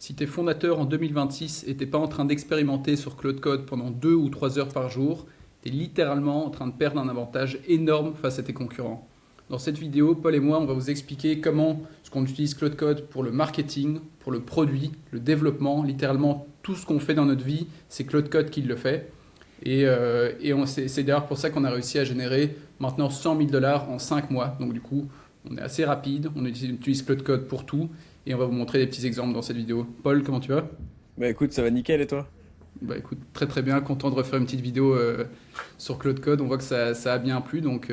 Si tes fondateurs en 2026 n'étaient pas en train d'expérimenter sur Claude Code pendant 2 ou 3 heures par jour, tu es littéralement en train de perdre un avantage énorme face à tes concurrents. Dans cette vidéo, Paul et moi, on va vous expliquer comment ce qu'on utilise Claude Code pour le marketing, pour le produit, le développement, littéralement tout ce qu'on fait dans notre vie, c'est Claude Code qui le fait. C'est d'ailleurs pour ça qu'on a réussi à générer maintenant 100 000 dollars en 5 mois. Donc du coup, on est assez rapide, on utilise Claude Code pour tout et on va vous montrer des petits exemples dans cette vidéo. Paul, comment tu vas? Bah écoute, ça va nickel et toi? Bah écoute, très très bien, content de refaire une petite vidéo sur Claude Code. On voit que ça a bien plu, donc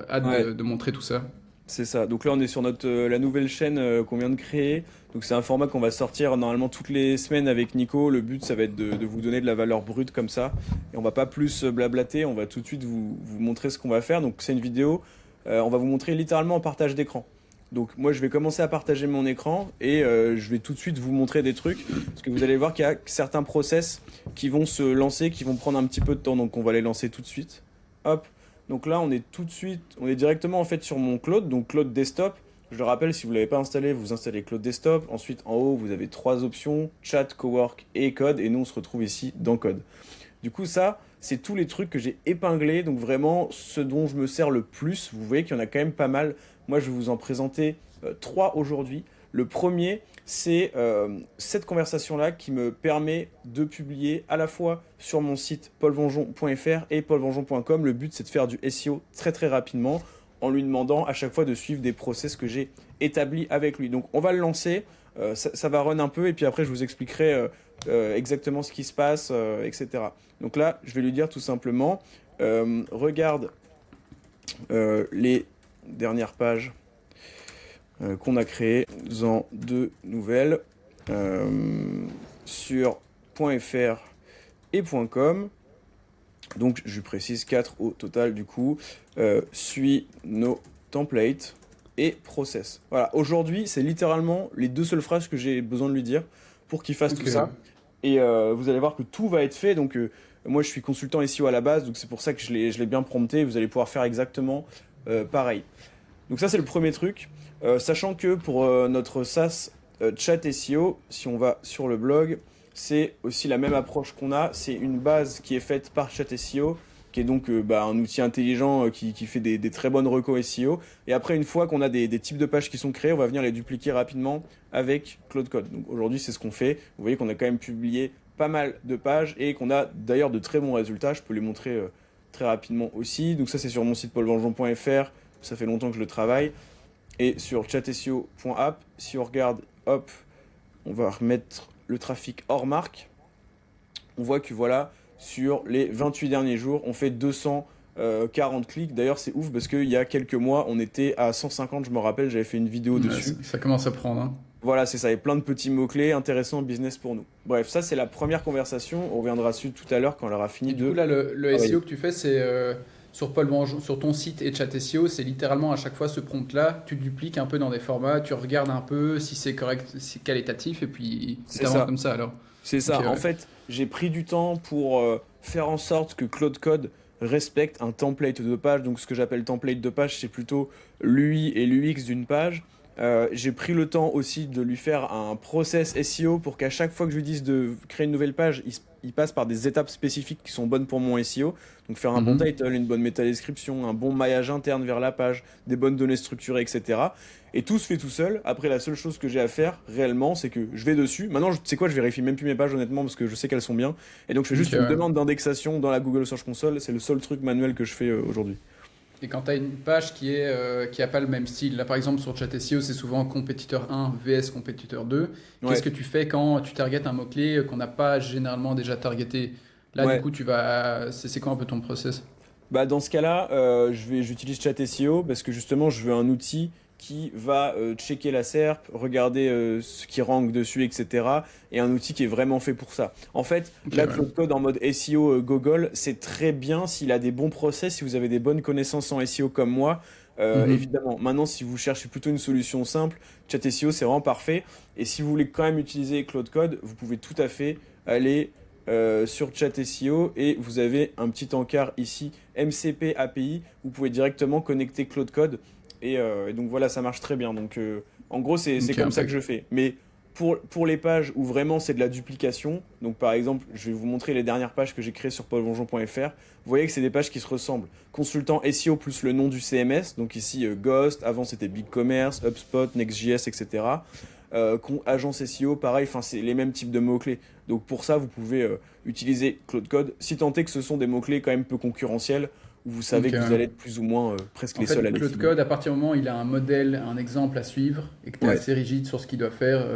hâte Ouais, de montrer tout ça. c'est ça. Donc là, on est sur la nouvelle chaîne qu'on vient de créer. Donc c'est un format qu'on va sortir normalement toutes les semaines avec Nico. Le but, ça va être de vous donner de la valeur brute comme ça. Et on va pas plus blablater, on va tout de suite vous montrer ce qu'on va faire. Donc c'est une vidéo, on va vous montrer littéralement en partage d'écran. Donc moi, je vais commencer à partager mon écran et je vais tout de suite vous montrer des trucs. Parce que vous allez voir qu'il y a certains process qui vont se lancer, qui vont prendre un petit peu de temps. Donc on va les lancer tout de suite. Hop. Donc là, on est tout de suite, on est directement en fait sur mon Claude, donc Claude Desktop. Je le rappelle, si vous ne l'avez pas installé, vous installez Claude Desktop. Ensuite, en haut, vous avez trois options, Chat, Cowork et Code. Et nous, on se retrouve ici dans Code. Du coup, ça, c'est tous les trucs que j'ai épinglés. Donc vraiment, ce dont je me sers le plus. Vous voyez qu'il y en a quand même pas mal. Moi, je vais vous en présenter trois aujourd'hui. Le premier, c'est cette conversation-là qui me permet de publier à la fois sur mon site paulvengeon.fr et paulvengeon.com. Le but, c'est de faire du SEO très très rapidement en lui demandant à chaque fois de suivre des process que j'ai établis avec lui. Donc on va le lancer, ça va run un peu et puis après je vous expliquerai exactement ce qui se passe, etc. Donc là, je vais lui dire tout simplement, regarde les dernières pages qu'on a créées en deux nouvelles sur .fr et .com. Donc je précise 4 au total du coup. Suis nos templates et process. Voilà, aujourd'hui c'est littéralement les deux seules phrases que j'ai besoin de lui dire pour qu'il fasse tout Ok. ça. Et vous allez voir que tout va être fait. Donc moi je suis consultant SEO à la base, donc c'est pour ça que je l'ai bien prompté. Vous allez pouvoir faire exactement pareil. Donc ça c'est le premier truc. Sachant que pour notre SaaS chat SEO, si on va sur le blog, c'est aussi la même approche qu'on a. C'est une base qui est faite par chat SEO, qui est donc un outil intelligent qui fait des très bonnes recos SEO. Et après, une fois qu'on a des types de pages qui sont créés, on va venir les dupliquer rapidement avec Claude Code. Donc aujourd'hui, c'est ce qu'on fait. Vous voyez qu'on a quand même publié pas mal de pages et qu'on a d'ailleurs de très bons résultats. Je peux les montrer très rapidement aussi. Donc ça, c'est sur mon site paulvengeon.fr. Ça fait longtemps que je le travaille. Et sur chatseo.app, si on regarde, hop, on va remettre le trafic hors marque. On voit que voilà, sur les 28 derniers jours, on fait 240 clics. D'ailleurs, c'est ouf parce qu'il y a quelques mois, on était à 150, je me rappelle, j'avais fait une vidéo Ouais, dessus. ça commence à prendre, hein. Voilà, c'est ça, et plein de petits mots-clés intéressants business pour nous. Bref, ça c'est la première conversation. On reviendra dessus tout à l'heure quand on aura fini Et du coup, de là, le travailler. SEO que tu fais, c'est sur Paul Vengeon, sur ton site et chat SEO, c'est littéralement à chaque fois ce prompt-là, tu dupliques un peu dans des formats, tu regardes un peu si c'est correct, si c'est qualitatif, et puis tu C'est avances ça. comme ça alors. C'est Ok, ça. En ouais. fait, j'ai pris du temps pour faire en sorte que Claude Code respecte un template de page. Donc, ce que j'appelle template de page, c'est plutôt l'UI et l'UX d'une page. J'ai pris le temps aussi de lui faire un process SEO pour qu'à chaque fois que je lui dise de créer une nouvelle page, il passe par des étapes spécifiques qui sont bonnes pour mon SEO. Donc, faire un bon Mhm. title, une bonne métadescription, un bon maillage interne vers la page, des bonnes données structurées, etc. Et tout se fait tout seul. Après, la seule chose que j'ai à faire réellement, c'est que je vais dessus. Maintenant, tu sais quoi, je vérifie même plus mes pages honnêtement parce que je sais qu'elles sont bien. Et donc, je fais Ok, juste une ouais. demande d'indexation dans la Google Search Console. C'est le seul truc manuel que je fais aujourd'hui. Et quand tu as une page qui a pas le même style, là par exemple sur chat SEO, c'est souvent compétiteur 1 vs compétiteur 2. Qu'est-ce Ouais, que tu fais quand tu targetes un mot-clé qu'on n'a pas généralement déjà targeté? Là, du ouais. coup, c'est quoi un peu ton process? Bah, dans ce cas-là, j'utilise Chat SEO parce que justement, je veux un outil qui va checker la SERP, regarder ce qui rank dessus, etc. Et un outil qui est vraiment fait pour ça. En fait, Ok, là, ouais. Claude Code en mode SEO Google, c'est très bien s'il a des bons process, si vous avez des bonnes connaissances en SEO comme moi. Mhm. Évidemment, maintenant, si vous cherchez plutôt une solution simple, Chat SEO, c'est vraiment parfait. Et si vous voulez quand même utiliser Claude Code, vous pouvez tout à fait aller sur Chat SEO et vous avez un petit encart ici, MCP API. Vous pouvez directement connecter Claude Code et donc voilà, ça marche très bien. Donc en gros, c'est Ok, comme ça que impec. je fais. Mais Pour les pages où vraiment c'est de la duplication, donc par exemple, je vais vous montrer les dernières pages que j'ai créées sur paulvonjon.fr. Vous voyez que c'est des pages qui se ressemblent. Consultant SEO plus le nom du CMS, donc ici Ghost, avant c'était BigCommerce, HubSpot, Next.js, etc. Agence SEO, pareil, c'est les mêmes types de mots-clés. Donc pour ça, vous pouvez utiliser Claude Code, si tant est que ce sont des mots-clés quand même peu concurrentiels, où vous savez que vous allez être plus ou moins presque les seuls à les Claude cibler. Code, à partir du moment où il a un modèle, un exemple à suivre, et que tu es Ouais. assez rigide sur ce qu'il doit faire,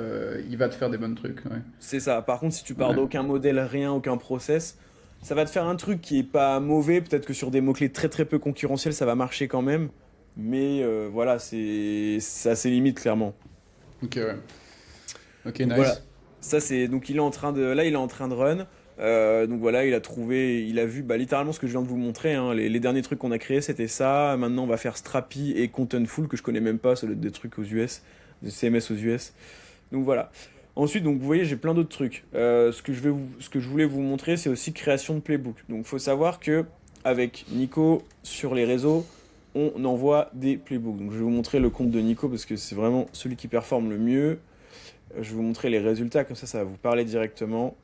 il va te faire des bons trucs. Ouais. C'est ça. Par contre, si tu pars Ouais. d'aucun modèle, rien, aucun process, ça va te faire un truc qui est pas mauvais. Peut-être que sur des mots-clés très très peu concurrentiels, ça va marcher quand même. Mais voilà, c'est à ses limites, clairement. Ok, ouais. Ok, Donc voilà. nice. Ça, c'est. Donc il est en train de. Là, il est en train de run. Donc voilà, il a trouvé. Il a vu littéralement ce que je viens de vous montrer, hein. Les derniers trucs qu'on a créés, c'était ça. Maintenant, on va faire Strapi et Contentful, que je connais même pas. Ça doit être des trucs aux US. Des CMS aux US. Donc voilà. Ensuite, donc vous voyez, j'ai plein d'autres trucs. Ce que je voulais vous montrer, c'est aussi création de playbook. Donc, faut savoir que avec Nico sur les réseaux, on envoie des playbooks. Donc, je vais vous montrer le compte de Nico parce que c'est vraiment celui qui performe le mieux. Je vais vous montrer les résultats, comme ça va vous parler directement.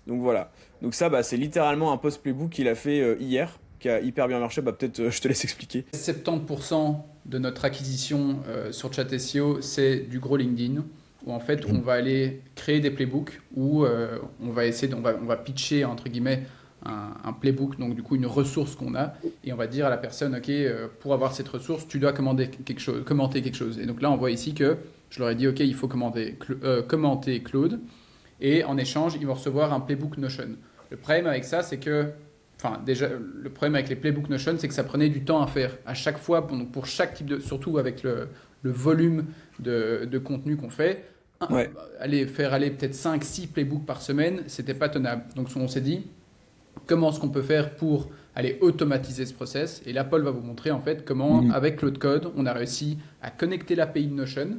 Donc voilà. Donc ça, c'est littéralement un post playbook qu'il a fait hier, qui a hyper bien marché. Peut-être je te laisse expliquer. 70% de notre acquisition sur Chat SEO, c'est du gros LinkedIn, où en fait on va aller créer des playbooks, où on va essayer, on va pitcher entre guillemets un playbook, donc du coup une ressource qu'on a, et on va dire à la personne, ok, pour avoir cette ressource, tu dois commenter quelque chose. Et donc là, on voit ici que je leur ai dit, ok, il faut commenter Claude, et en échange, ils vont recevoir un playbook Notion. Le problème avec ça, c'est que déjà, le problème avec les playbooks Notion, c'est que ça prenait du temps à faire. À chaque fois, donc pour chaque type de. Surtout avec le volume de contenu qu'on fait, Ouais. faire aller peut-être 5-6 playbooks par semaine, c'était pas tenable. Donc on s'est dit, comment est-ce qu'on peut faire pour aller automatiser ce process? Et là, Paul va vous montrer en fait comment, avec Claude Code, on a réussi à connecter l'API de Notion.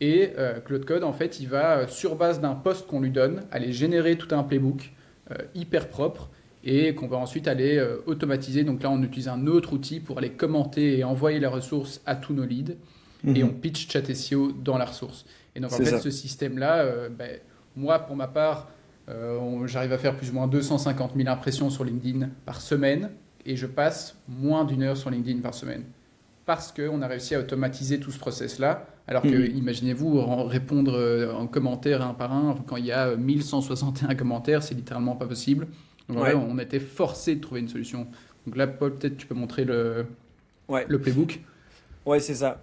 Et Claude Code, en fait, il va, sur base d'un post qu'on lui donne, aller générer tout un playbook hyper propre et qu'on va ensuite aller automatiser. Donc là, on utilise un autre outil pour aller commenter et envoyer la ressource à tous nos leads. Et on pitch Chat SEO dans la ressource. Et donc, en fait, ce système-là, moi, pour ma part, j'arrive à faire plus ou moins 250 000 impressions sur LinkedIn par semaine et je passe moins d'une heure sur LinkedIn par semaine. Parce qu'on a réussi à automatiser tout ce process-là. Alors que, imaginez-vous, répondre en commentaire un par un, quand il y a 1161 commentaires, c'est littéralement pas possible. Donc, Ouais. on était forcé de trouver une solution. Donc là, Paul, peut-être tu peux montrer le playbook. Ouais, c'est ça.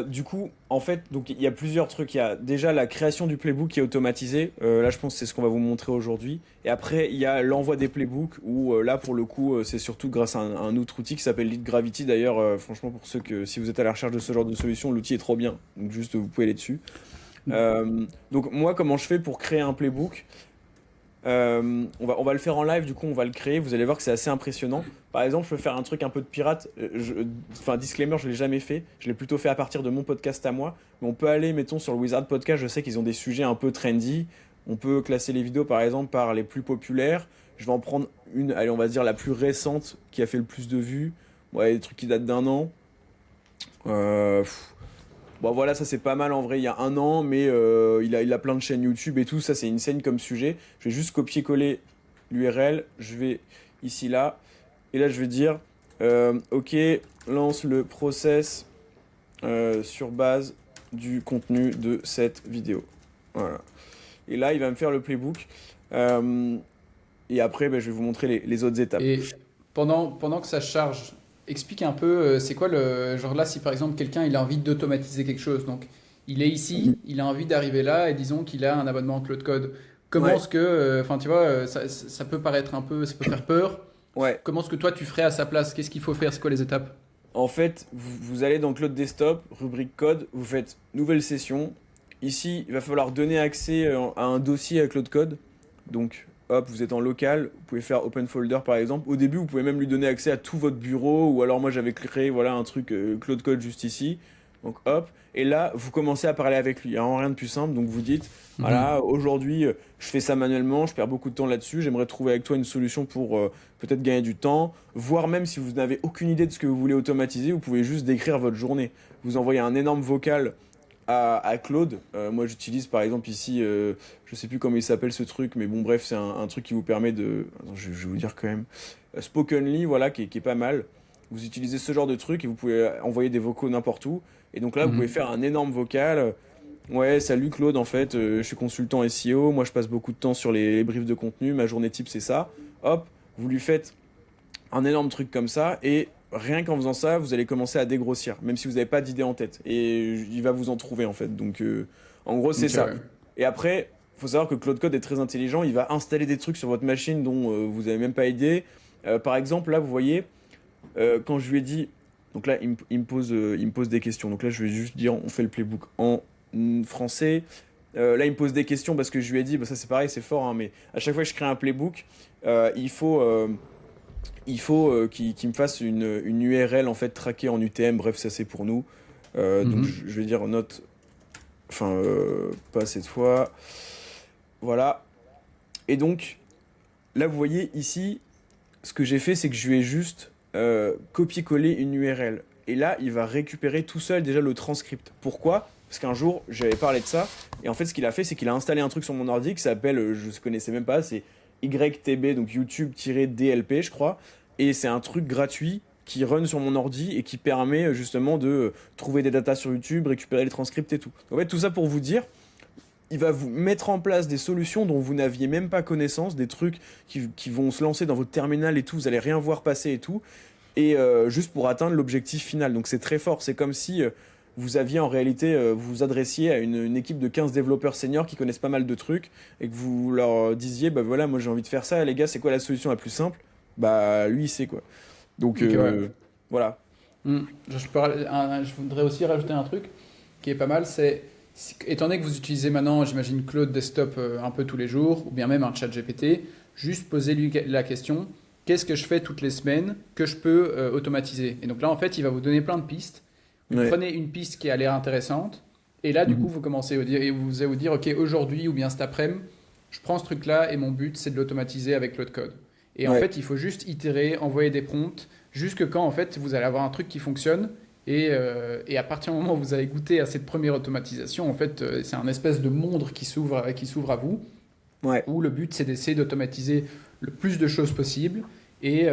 Du coup, en fait, donc il y a plusieurs trucs. Il y a déjà la création du playbook qui est automatisée. Là, je pense que c'est ce qu'on va vous montrer aujourd'hui. Et après, il y a l'envoi des playbooks où là, pour le coup, c'est surtout grâce à un autre outil qui s'appelle Lead Gravity. D'ailleurs, franchement, pour si vous êtes à la recherche de ce genre de solution, l'outil est trop bien. Donc juste, vous pouvez aller dessus. Donc moi, comment je fais pour créer un playbook? On va le faire en live, du coup on va le créer, vous allez voir que c'est assez impressionnant. Par exemple, je peux faire un truc un peu de pirate, disclaimer, je l'ai jamais fait, je l'ai plutôt fait à partir de mon podcast à moi, mais on peut aller, mettons, sur le Wizard Podcast, je sais qu'ils ont des sujets un peu trendy, on peut classer les vidéos par exemple par les plus populaires, je vais en prendre une, allez on va dire la plus récente, qui a fait le plus de vues, ouais, des trucs qui datent d'un an. Bon voilà, ça c'est pas mal en vrai, il y a un an, mais il a plein de chaînes YouTube et tout, ça c'est une scène comme sujet. Je vais juste copier-coller l'URL, je vais ici là, et là je vais dire, ok, lance le process sur base du contenu de cette vidéo. Voilà. Et là il va me faire le playbook, et après je vais vous montrer les autres étapes. Et pendant que ça charge, explique un peu, c'est quoi le genre là si par exemple quelqu'un il a envie d'automatiser quelque chose, donc il est ici, il a envie d'arriver là et disons qu'il a un abonnement Claude Code. Comment Ouais. est-ce que, enfin tu vois, ça peut paraître un peu, ça peut faire peur. Ouais. Comment est-ce que toi tu ferais à sa place? Qu'est-ce qu'il faut faire? C'est quoi les étapes? En fait, vous allez dans Claude Desktop, rubrique code, vous faites nouvelle session. Ici, il va falloir donner accès à un dossier à Claude Code. Donc, hop, vous êtes en local, vous pouvez faire Open Folder par exemple. Au début, vous pouvez même lui donner accès à tout votre bureau, ou alors moi j'avais créé voilà, un truc Claude Code juste ici. Donc hop, et là, vous commencez à parler avec lui. Il n'y a vraiment rien de plus simple, donc vous dites, voilà, aujourd'hui, je fais ça manuellement, je perds beaucoup de temps là-dessus, j'aimerais trouver avec toi une solution pour peut-être gagner du temps, voire même si vous n'avez aucune idée de ce que vous voulez automatiser, vous pouvez juste décrire votre journée. Vous envoyez un énorme vocal à Claude. Moi, j'utilise par exemple ici, je sais plus comment il s'appelle ce truc, mais bon, bref, c'est un truc qui vous permet de. Attends, je vais vous dire quand même. Spokenly, voilà, qui est pas mal. Vous utilisez ce genre de truc et vous pouvez envoyer des vocaux n'importe où. Et donc là, vous pouvez Mhm. faire un énorme vocal. Ouais, salut Claude, en fait, je suis consultant SEO. Moi, je passe beaucoup de temps sur les briefs de contenu. Ma journée type, c'est ça. Hop, vous lui faites un énorme truc comme ça et rien qu'en faisant ça, vous allez commencer à dégrossir, même si vous n'avez pas d'idée en tête. Et il va vous en trouver en fait. Donc en gros, c'est Ok, ça. ouais. Et après, faut savoir que Claude Code est très intelligent. Il va installer des trucs sur votre machine dont vous n'avez même pas idée. Par exemple, là, vous voyez, quand je lui ai dit, donc là, il me pose des questions. Donc là, je vais juste dire, on fait le playbook en français. Là, il me pose des questions parce que je lui ai dit, bah, ça c'est pareil, c'est fort, hein, mais à chaque fois que je crée un playbook, il faut qu'il me fasse une URL en fait traquée en UTM. Bref, ça c'est pour nous. Donc Mhm. je vais dire note, enfin pas cette fois. Voilà. Et donc là, vous voyez ici, ce que j'ai fait, c'est que je lui ai juste copié-collé une URL. Et là, il va récupérer tout seul déjà le transcript. Pourquoi? Parce qu'un jour, j'avais parlé de ça. Et en fait, ce qu'il a fait, c'est qu'il a installé un truc sur mon ordi qui s'appelle, je ne connaissais même pas, c'est YTB, donc YouTube-DLP, je crois. Et c'est un truc gratuit qui run sur mon ordi et qui permet justement de trouver des datas sur YouTube, récupérer les transcripts et tout. En fait, tout ça pour vous dire, il va vous mettre en place des solutions dont vous n'aviez même pas connaissance, des trucs qui vont se lancer dans votre terminal et tout, vous allez rien voir passer et tout, et juste pour atteindre l'objectif final. Donc c'est très fort, c'est comme si vous aviez en réalité, vous vous adressiez à une équipe de 15 développeurs seniors qui connaissent pas mal de trucs, et que vous leur disiez, bah voilà, moi j'ai envie de faire ça, les gars, c'est quoi la solution la plus simple? Bah lui il sait quoi. Donc Ok, ouais. voilà. Je voudrais aussi rajouter un truc qui est pas mal, c'est, étant donné que vous utilisez maintenant, j'imagine, Claude Desktop un peu tous les jours, ou bien même un chat GPT, juste posez-lui la question, qu'est-ce que je fais toutes les semaines que je peux automatiser? Et donc là, en fait, il va vous donner plein de pistes. Vous Ouais. prenez une piste qui a l'air intéressante, et là, du coup, Mhm. vous commencez et vous allez vous dire, OK, aujourd'hui ou bien cet après-midi, je prends ce truc-là et mon but, c'est de l'automatiser avec Claude Code. Et en Ouais. fait, il faut juste itérer, envoyer des prompts, jusque quand, en fait, vous allez avoir un truc qui fonctionne. Et à partir du moment où vous allez goûter à cette première automatisation, en fait, c'est un espèce de monde qui s'ouvre à vous, Ouais. où le but, c'est d'essayer d'automatiser le plus de choses possible. Et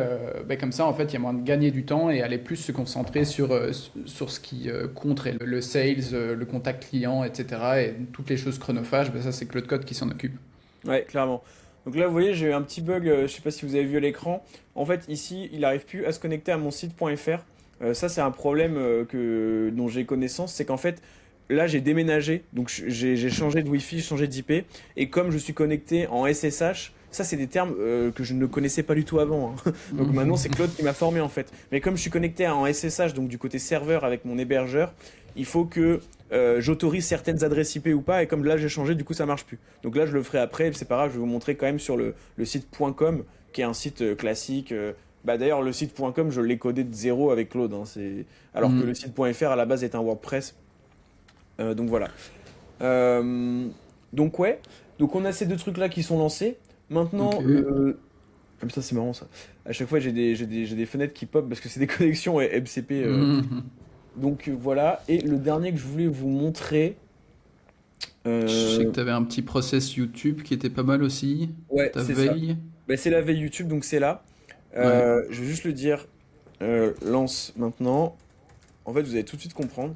ben, comme ça, en fait, il y a moyen de gagner du temps et aller plus se concentrer sur ce qui compte, et le sales, le contact client, etc. Et toutes les choses chronophages, ben, ça, c'est Claude Code qui s'en occupe. Ouais, clairement. Donc là, vous voyez, j'ai eu un petit bug, je sais pas si vous avez vu à l'écran. En fait, ici, il n'arrive plus à se connecter à mon site.fr. Ça, c'est un problème dont j'ai connaissance. C'est qu'en fait, là, j'ai déménagé. Donc, j'ai changé de Wi-Fi, j'ai changé d'IP. Et comme je suis connecté en SSH, ça, c'est des termes que je ne connaissais pas du tout avant, hein. Donc maintenant, c'est Claude qui m'a formé, en fait. Mais comme je suis connecté en SSH, donc du côté serveur avec mon hébergeur, il faut que j'autorise certaines adresses IP ou pas. Et comme là, j'ai changé, du coup, ça marche plus. Donc là, je le ferai après, c'est pas grave, je vais vous montrer quand même sur le site .com, qui est un site classique. Bah, d'ailleurs, le site .com, je l'ai codé de zéro avec Claude, hein, alors que le Mhm. site .fr, à la base, est un WordPress. Donc voilà. Euh, donc ouais, donc on a ces deux trucs-là qui sont lancés. Ok. Maintenant, ah, putain, c'est marrant ça. À chaque fois, j'ai des fenêtres qui pop parce que c'est des connexions MCP. Mhm. Donc voilà. Et le dernier que je voulais vous montrer, Je sais que euh, tu avais un petit process YouTube qui était pas mal aussi, pour ouais, ta c'est ça. veille. Bah, c'est la veille YouTube, donc c'est là. Ouais. Je vais juste le dire, lance maintenant. En fait, vous allez tout de suite comprendre.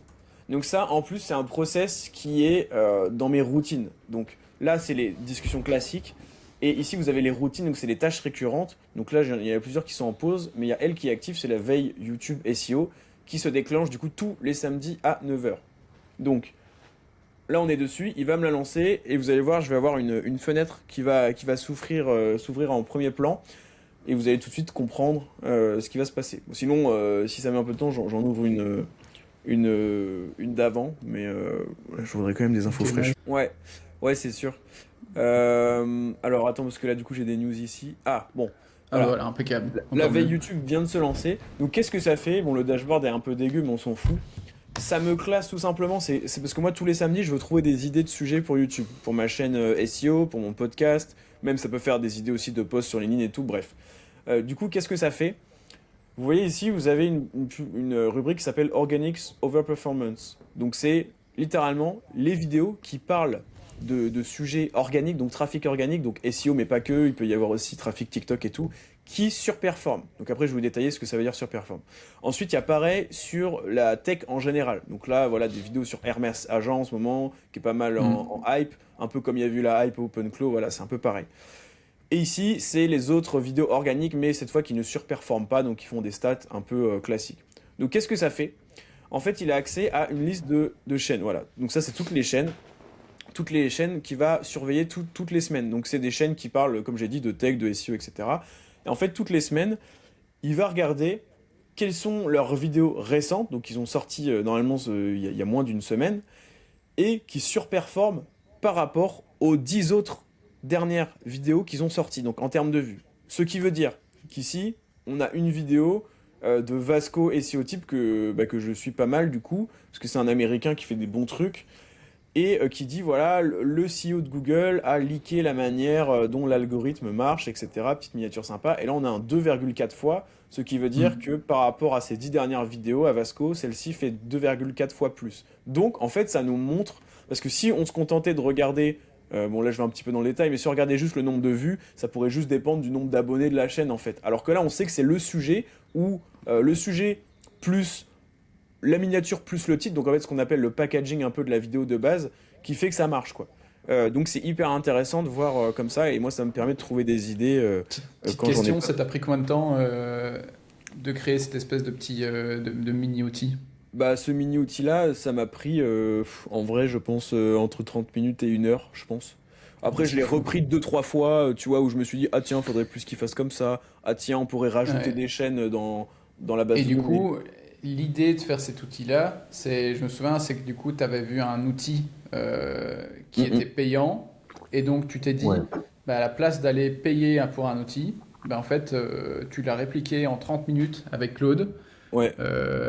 Donc ça, en plus, c'est un process qui est dans mes routines. Donc là, c'est les discussions classiques. Et ici, vous avez les routines, donc c'est les tâches récurrentes. Donc là, il y en a plusieurs qui sont en pause, mais il y a elle qui est active, c'est la veille YouTube SEO, qui se déclenche du coup tous les samedis à 9 h. Donc là, on est dessus, il va me la lancer, et vous allez voir, je vais avoir une fenêtre qui va s'ouvrir en premier plan et vous allez tout de suite comprendre ce qui va se passer. Bon, sinon, si ça met un peu de temps, j'en ouvre une d'avant, mais je voudrais quand même des Ok, infos fraîches. nice. Ouais, ouais, c'est sûr. Alors attends, parce que là, du coup, j'ai des news ici. Ah, bon, Ah bah voilà. voilà, impeccable. La Encore veille mieux. YouTube vient de se lancer. Donc, qu'est-ce que ça fait? Bon, le dashboard est un peu dégueu, mais on s'en fout. Ça me classe tout simplement, c'est parce que moi tous les samedis je veux trouver des idées de sujets pour YouTube, pour ma chaîne SEO, pour mon podcast, même ça peut faire des idées aussi de posts sur LinkedIn et tout, bref. Du coup, qu'est-ce que ça fait? Vous voyez ici, vous avez une rubrique qui s'appelle Organics Overperformance. Donc c'est littéralement les vidéos qui parlent de sujets organiques, donc trafic organique, donc SEO, mais pas que, il peut y avoir aussi trafic TikTok et tout, qui surperforme. Donc après, je vais vous détailler ce que ça veut dire surperforme. Ensuite, il y a pareil sur la tech en général. Donc là, voilà, des vidéos sur Hermès Agent en ce moment, qui est pas mal en hype, un peu comme il y a vu la hype OpenClaw, voilà, c'est un peu pareil. Et ici, c'est les autres vidéos organiques, mais cette fois qui ne surperforment pas, donc qui font des stats un peu classiques. Donc qu'est-ce que ça fait? En fait, il a accès à une liste de chaînes, voilà. Donc ça, c'est toutes les chaînes qu'il va surveiller toutes les semaines. Donc c'est des chaînes qui parlent, comme j'ai dit, de tech, de SEO, etc. Et en fait, toutes les semaines, il va regarder quelles sont leurs vidéos récentes, donc ils ont sorti normalement il y a moins d'une semaine, et qui surperforment par rapport aux 10 autres dernières vidéos qu'ils ont sorties, donc en termes de vues. Ce qui veut dire qu'ici, on a une vidéo de Vasco SEO Type que je suis pas mal du coup, parce que c'est un Américain qui fait des bons trucs, et qui dit voilà, le CEO de Google a leaké la manière dont l'algorithme marche, etc. Petite miniature sympa. Et là, on a un 2,4 fois, ce qui veut dire que par rapport à ces 10 dernières vidéos à Vasco, celle-ci fait 2,4 fois plus. Donc, en fait, ça nous montre, parce que si on se contentait de regarder, bon là je vais un petit peu dans le détail, mais si on regardait juste le nombre de vues, ça pourrait juste dépendre du nombre d'abonnés de la chaîne, en fait. Alors que là, on sait que c'est le sujet, ou le sujet plus la miniature plus le titre, donc en fait ce qu'on appelle le packaging un peu de la vidéo de base, qui fait que ça marche quoi. Donc c'est hyper intéressant de voir comme ça, et moi ça me permet de trouver des idées Petite quand j'en ai question, pas. ça t'a pris combien de temps de créer cette espèce de petit de mini-outil? Bah ce mini outil là, ça m'a pris en vrai je pense entre 30 minutes et 1 heure, je pense. Après je C'est l'ai fou. repris 2, 3 fois, tu vois, où je me suis dit ah tiens faudrait plus qu'il fasse comme ça, ah tiens on pourrait rajouter Ouais. des chaînes dans la base Et de du données. coup, l'idée de faire cet outil-là, c'est, je me souviens, c'est que du coup, tu avais vu un outil qui était Mhm. payant, et donc tu t'es Ouais. dit, bah, à la place d'aller payer pour un outil, bah, en fait, tu l'as répliqué en 30 minutes avec Claude. Ouais,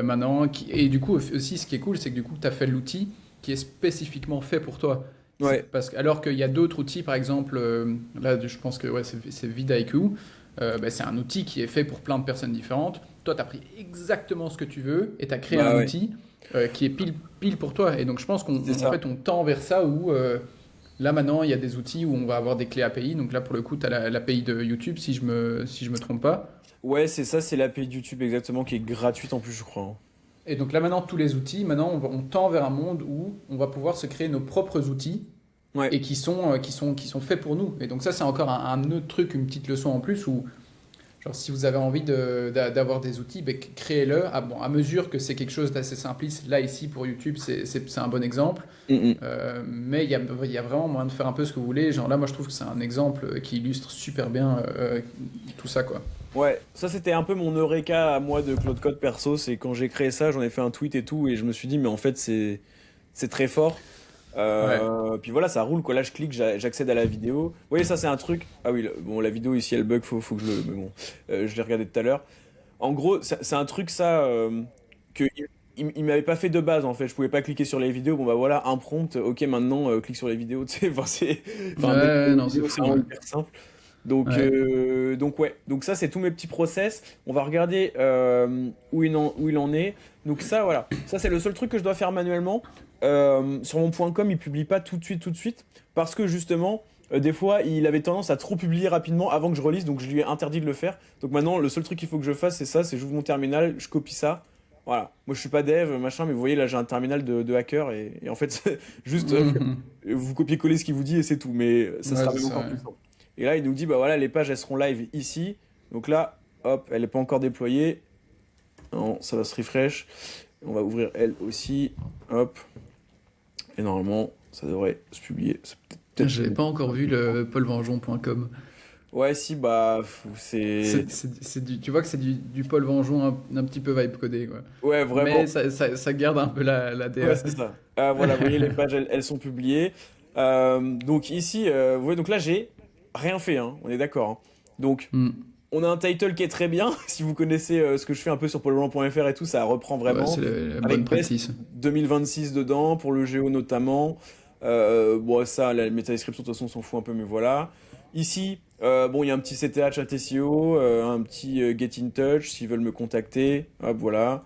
Maintenant, et du coup, aussi, ce qui est cool, c'est que du coup, tu as fait l'outil qui est spécifiquement fait pour toi. ouais, Parce que, alors qu'il y a d'autres outils, par exemple, là, je pense que ouais, c'est vidIQ, bah, c'est un outil qui est fait pour plein de personnes différentes. Toi, tu as pris exactement ce que tu veux et tu as créé un bah ouais, outil qui est pile pour toi. Et donc, je pense c'est en ça. fait, on tend vers ça où là, maintenant, il y a des outils où on va avoir des clés API. Donc là, pour le coup, tu as l'API de YouTube, si je me trompe pas. Ouais, c'est ça, c'est l'API de YouTube exactement qui est gratuite en plus, je crois, hein. Et donc là maintenant, tous les outils, maintenant on tend vers un monde où on va pouvoir se créer nos propres outils Ouais, et qui sont faits pour nous. Et donc ça c'est encore un autre truc, une petite leçon en plus où genre, si vous avez envie d'avoir des outils, ben, créez-le. Ah, bon, à mesure que c'est quelque chose d'assez simpliste, là ici pour YouTube c'est un bon exemple. mm, Mais il y a vraiment moyen de faire un peu ce que vous voulez. Genre là moi je trouve que c'est un exemple qui illustre super bien tout ça quoi. ouais, ça c'était un peu mon eureka à moi de Claude Code perso, c'est quand j'ai créé ça, j'en ai fait un tweet et tout, et je me suis dit, mais en fait c'est très fort. Ouais. Puis voilà, ça roule quoi. Là, je clique, j'accède à la vidéo. Vous voyez, ça c'est un truc. Ah oui, bon, la vidéo ici elle bug, faut que je le. Mais bon, je l'ai regardé tout à l'heure. En gros, c'est un truc ça que il m'avait pas fait de base en fait. Je pouvais pas cliquer sur les vidéos. Bon bah voilà, un prompt. Ok, maintenant clique sur les vidéos. Tu sais, enfin enfin mettre Ouais, les non c'est vidéos, c'est fou. vraiment Ouais. hyper simple. Donc, Ouais. ouais, donc ça c'est tous mes petits process. On va regarder où il en est. Donc ça voilà, ça c'est le seul truc que je dois faire manuellement. Sur mon point .com, il publie pas tout de suite, parce que justement, des fois, il avait tendance à trop publier rapidement avant que je relise, donc je lui ai interdit de le faire. Donc maintenant, le seul truc qu'il faut que je fasse, c'est ça, c'est j'ouvre mon terminal, je copie ça. Voilà. Moi, je suis pas dev, machin, mais vous voyez, là, j'ai un terminal de hacker, et en fait, c'est juste, Mhm. vous copiez-coller ce qu'il vous dit et c'est tout, mais ça Ouais, sera c'est même ça. encore Ouais. plus simple. Et là, il nous dit, bah voilà, les pages, elles seront live ici. Donc là, hop, elle n'est pas encore déployée. Non, ça va se refresh. On va ouvrir elle aussi. Hop. Et normalement, ça devrait se publier. C'est J'avais peut-être. pas encore vu le paulvengeon.com. Ouais, si, bah, c'est. Tu vois que c'est du Paul Vengeon un petit peu vibe codé, quoi. Ouais, Mais vraiment. ça garde un peu la Ouais, DA. c'est ça. Voilà, vous voyez, les pages, elles sont publiées. Donc ici, vous voyez, donc là, j'ai rien fait, hein, on est d'accord, hein. Donc, Hmm. on a un title qui est très bien. Si vous connaissez ce que je fais un peu sur paulblanc.fr et tout, ça reprend Ouais, vraiment. c'est la bonne Avec Best practice. 2026 dedans, pour le Géo notamment. Bon, ça, la métadescription, de toute façon, on s'en fout un peu, mais voilà. Ici, bon, il y a un petit CTH, chat SEO, un petit Get in Touch, s'ils veulent me contacter. Hop, voilà.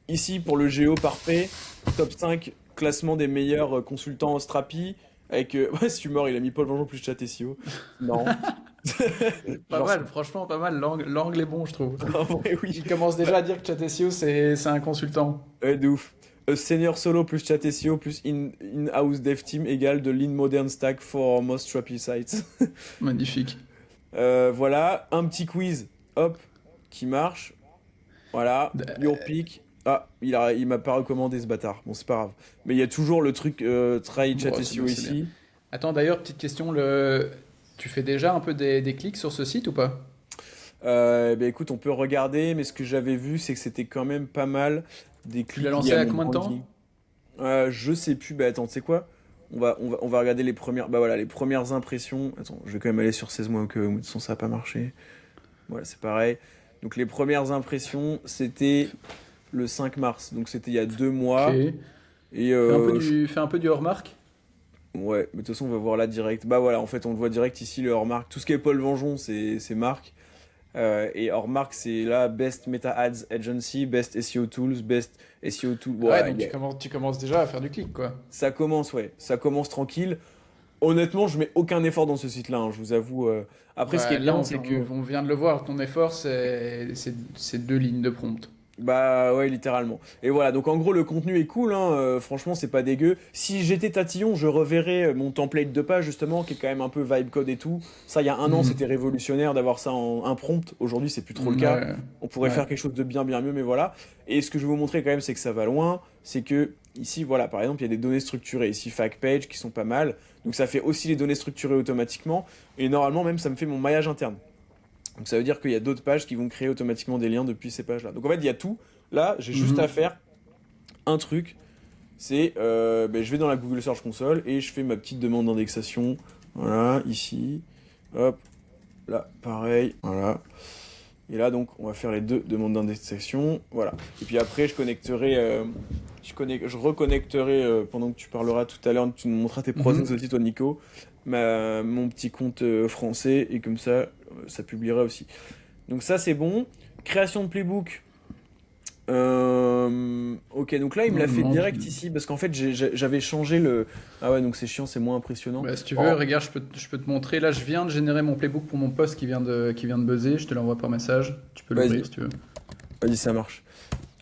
Ici, pour le Géo, parfait. Top 5 classement des meilleurs consultants Strapi. Avec, ouais, si tu meurs, il a mis Paul Vengeance plus chat SEO. Non. Pas Genre, mal, franchement, pas mal. L'angle est bon, je trouve. en vrai, oui. Il commence déjà à dire que Chat SEO, c'est un consultant. Ouais, de ouf. Senior solo plus chat SEO plus in-house dev team égale de lean modern stack for most Strapi sites. Magnifique. Voilà, un petit quiz, hop, qui marche. Voilà, your pick. Ah, il m'a pas recommandé ce bâtard. Bon, c'est pas grave. Mais il y a toujours le truc try chat Bon, c'est SEO bien, c'est bien. ici. Attends, d'ailleurs, petite question, tu fais déjà un peu des clics sur ce site ou pas? Ben écoute, on peut regarder, mais ce que j'avais vu, c'est que c'était quand même pas mal des Tu l'as clics liés lancé à à mon combien de branding. temps? Je sais plus, bah attends, tu sais quoi? On va regarder les premières, bah voilà, les premières impressions. Attends, je vais quand même aller sur 16 mois au cas où, de toute façon ça a pas marché. Voilà, c'est pareil. Donc les premières impressions, c'était le 5 mars, donc c'était il y a 2 mois. Ok. Et Fais un peu du hors-marque. ouais, mais de toute façon on va voir là direct. Bah voilà, en fait on le voit direct ici, le hors marque. Tout ce qui est Paul Vengeon, c'est marque. Et hors marque, c'est là Best Meta Ads Agency, Best SEO Tools, Best SEO Tools. Ouais, Ouais, donc tu commences déjà à faire du clic, quoi. ça commence, ouais, ça commence tranquille. Honnêtement, je mets aucun effort dans ce site-là, hein, je vous avoue. Après, ce qui est Bah, là, bien, c'est que, on vient de le voir. Ton effort, c'est 2 lignes de prompt. bah ouais, littéralement. Et voilà, donc en gros, le contenu est cool, hein, franchement, c'est pas dégueu. Si j'étais tatillon, je reverrais mon template de page, justement, qui est quand même un peu vibe code et tout. Ça, il y a un an, c'était Mhm. révolutionnaire d'avoir ça en un prompt. Aujourd'hui, c'est plus trop le cas. Ouais. On pourrait Ouais. faire quelque chose de bien, bien mieux, mais voilà. Et ce que je vais vous montrer quand même, c'est que ça va loin. C'est que ici, voilà, par exemple, il y a des données structurées. Ici, fact page, qui sont pas mal. Donc ça fait aussi les données structurées automatiquement. Et normalement, même, ça me fait mon maillage interne. Donc ça veut dire qu'il y a d'autres pages qui vont créer automatiquement des liens depuis ces pages-là. Donc en fait, il y a tout. Là, j'ai juste à Mhm. faire un truc. C'est, ben, je vais dans la Google Search Console et je fais ma petite demande d'indexation. Voilà, ici. Hop, là, pareil. Voilà. Et là, donc, on va faire les deux demandes d'indexation. Voilà. Et puis après, je reconnecterai pendant que tu parleras tout à l'heure. Tu nous montreras tes process Mhm. aussi, toi, Nico. Mon petit compte français. Et comme ça publiera aussi. Donc, ça, c'est bon. Création de playbook. Ok, donc là il me l'a fait Non, direct ici parce qu'en fait j'avais changé le. Ah ouais, donc c'est chiant, c'est moins impressionnant. bah, si tu veux, Oh, regarde, je peux te montrer. Là, je viens de générer mon playbook pour mon post qui vient de buzzer. Je te l'envoie par message. Tu peux vas-y, l'ouvrir si tu veux. vas-y, ça marche.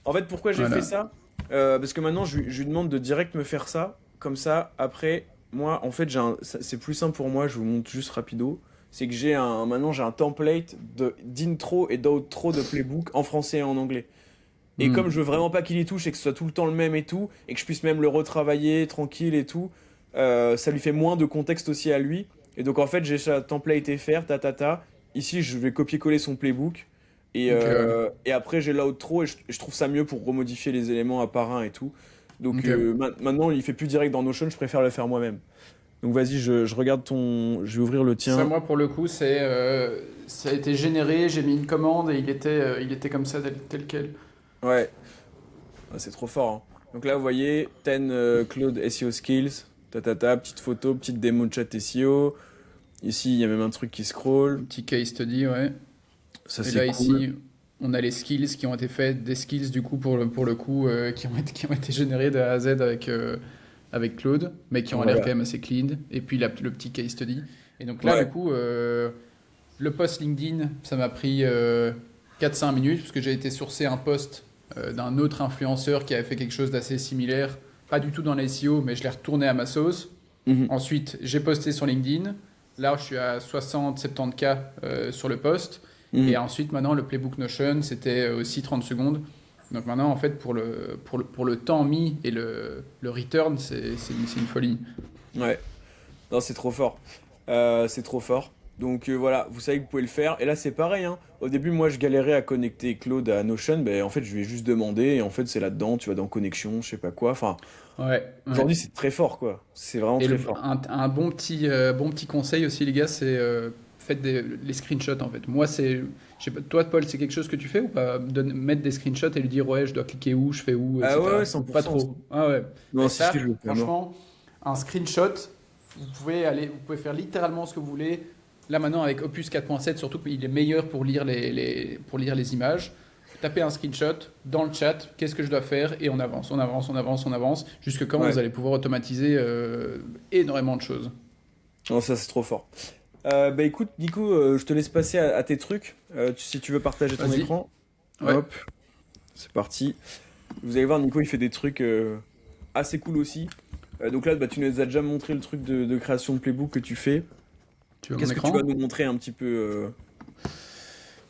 En fait, pourquoi j'ai fait Voilà. ça? Parce que maintenant je lui demande de direct me faire ça. Comme ça, après, moi en fait, c'est plus simple pour moi, je vous montre juste rapido. C'est que maintenant j'ai un template d'intro et d'outro de playbook en français et en anglais. Et comme je Hmm. veux vraiment pas qu'il y touche et que ce soit tout le temps le même et tout, et que je puisse même le retravailler tranquille et tout, ça lui fait moins de contexte aussi à lui. Et donc en fait, j'ai ça template FR, ta. Ici, je vais copier-coller son playbook. Ok, ouais. Et après, j'ai l'outro et je trouve ça mieux pour remodifier les éléments un par un et tout. Donc Ok. maintenant, il fait plus direct dans Notion, je préfère le faire moi-même. Donc vas-y, je regarde ton. Je vais ouvrir le Ça, tien. moi, pour le coup, ça a été généré. J'ai mis une commande et il était comme ça, tel quel. Ouais, ah, c'est trop fort, hein. Donc là, vous voyez, 10 Cloud SEO Skills, petite photo, petite démo de chat SEO. Ici, il y a même un truc qui scroll. Un petit case study, ouais. Ça, Et c'est là, cool. ici, on a les skills qui ont été faits, des skills du coup pour le coup qui ont été générés de A à Z avec Claude, mais qui ont l'air quand Voilà. même assez clean. Et puis le petit case study. Et donc là, du Ouais. coup, le post LinkedIn, ça m'a pris 4-5 minutes parce que j'ai été sourcer un post d'un autre influenceur qui avait fait quelque chose d'assez similaire, pas du tout dans les SEO, mais je l'ai retourné à ma sauce. Mhm. Ensuite, j'ai posté sur LinkedIn. Là, je suis à 60-70K sur le post. Et Mhm. ensuite, maintenant, le playbook Notion, c'était aussi 30 secondes. Donc maintenant, en fait, pour le temps mis et le return, c'est une folie. Ouais. Non, c'est trop fort. C'est trop fort. Donc voilà, vous savez que vous pouvez le faire. Et là, c'est pareil, hein. Au début, moi, je galérais à connecter Claude à Notion. Ben, en fait, je lui ai juste demandé. Et en fait, c'est là-dedans. Tu vas dans connexion, je sais pas quoi. Enfin, Ouais, ouais. aujourd'hui, c'est très fort, quoi. C'est vraiment Et très fort. un bon petit conseil aussi, les gars, c'est faites les screenshots en fait. Moi, je sais pas, toi, Paul, c'est quelque chose que tu fais ou pas? Mettre des screenshots et lui dire, ouais, je dois cliquer où, je fais où, Ah ouais, ouais, etc. Ou pas 100%. trop. Ah ouais. Non, Mais si je fais, ça, je le fais à mort. franchement, un screenshot, vous pouvez faire littéralement ce que vous voulez. Là maintenant, avec Opus 4.7, surtout qu'il est meilleur pour lire pour lire les images. tapez un screenshot dans le chat, qu'est-ce que je dois faire, et on avance, on avance, on avance, on avance, jusque quand Ouais. vous allez pouvoir automatiser énormément de choses. Non, ça c'est trop fort. Bah écoute, Nico, je te laisse passer à tes trucs. Si tu veux partager ton Vas-y. écran. Ouais. Hop, c'est parti. Vous allez voir, Nico, il fait des trucs assez cool aussi. Donc là, bah, tu nous as déjà montré le truc de création de playbook que tu fais. Tu veux mon Qu'est-ce que tu vas écran? nous montrer un petit peu